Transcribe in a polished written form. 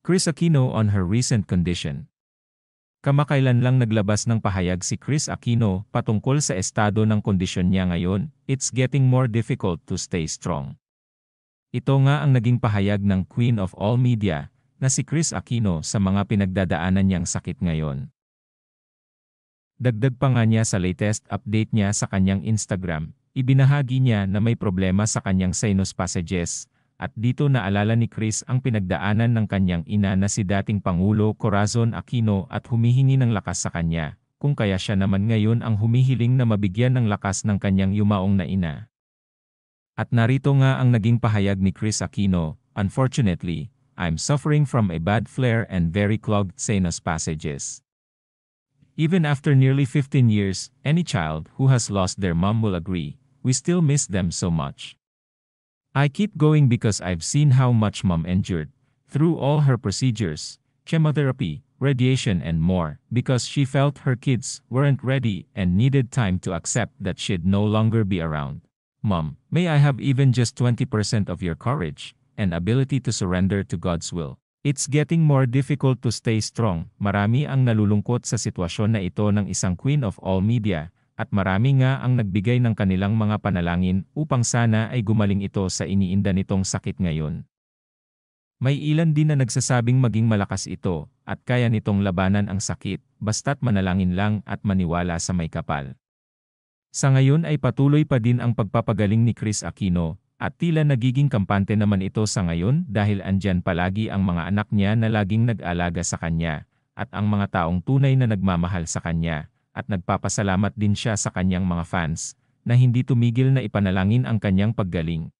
Kris Aquino on her recent condition. Kamakailan lang naglabas ng pahayag si Kris Aquino patungkol sa estado ng kondisyon niya ngayon. It's getting more difficult to stay strong. Ito nga ang naging pahayag ng Queen of All Media na si Kris Aquino sa mga pinagdadaanan niyang sakit ngayon. Dagdag pa nga niya sa latest update niya sa kanyang Instagram, ibinahagi niya na may problema sa kanyang sinus passages. At dito naalala ni Kris ang pinagdaanan ng kanyang ina na si dating Pangulo Corazon Aquino at humihingi ng lakas sa kanya, kung kaya siya naman ngayon ang humihiling na mabigyan ng lakas ng kanyang yumaong na ina. At narito nga ang naging pahayag ni Kris Aquino, "Unfortunately, I'm suffering from a bad flare and very clogged sinus passages. Even after nearly 15 years, any child who has lost their mom will agree, we still miss them so much. I keep going because I've seen how much mom endured, through all her procedures, chemotherapy, radiation and more, because she felt her kids weren't ready and needed time to accept that she'd no longer be around. Mom, may I have even just 20% of your courage and ability to surrender to God's will? It's getting more difficult to stay strong." Marami ang nalulungkot sa sitwasyon na ito ng isang Queen of All Media, at marami nga ang nagbigay ng kanilang mga panalangin upang sana ay gumaling ito sa iniinda nitong sakit ngayon. May ilan din na nagsasabing maging malakas ito, at kaya nitong labanan ang sakit, basta't manalangin lang at maniwala sa may kapal. Sa ngayon ay patuloy pa din ang pagpapagaling ni Kris Aquino, at tila nagiging kampante naman ito sa ngayon dahil andyan palagi ang mga anak niya na laging nag-alaga sa kanya, at ang mga taong tunay na nagmamahal sa kanya. At nagpapasalamat din siya sa kanyang mga fans, na hindi tumigil na ipanalangin ang kanyang paggaling.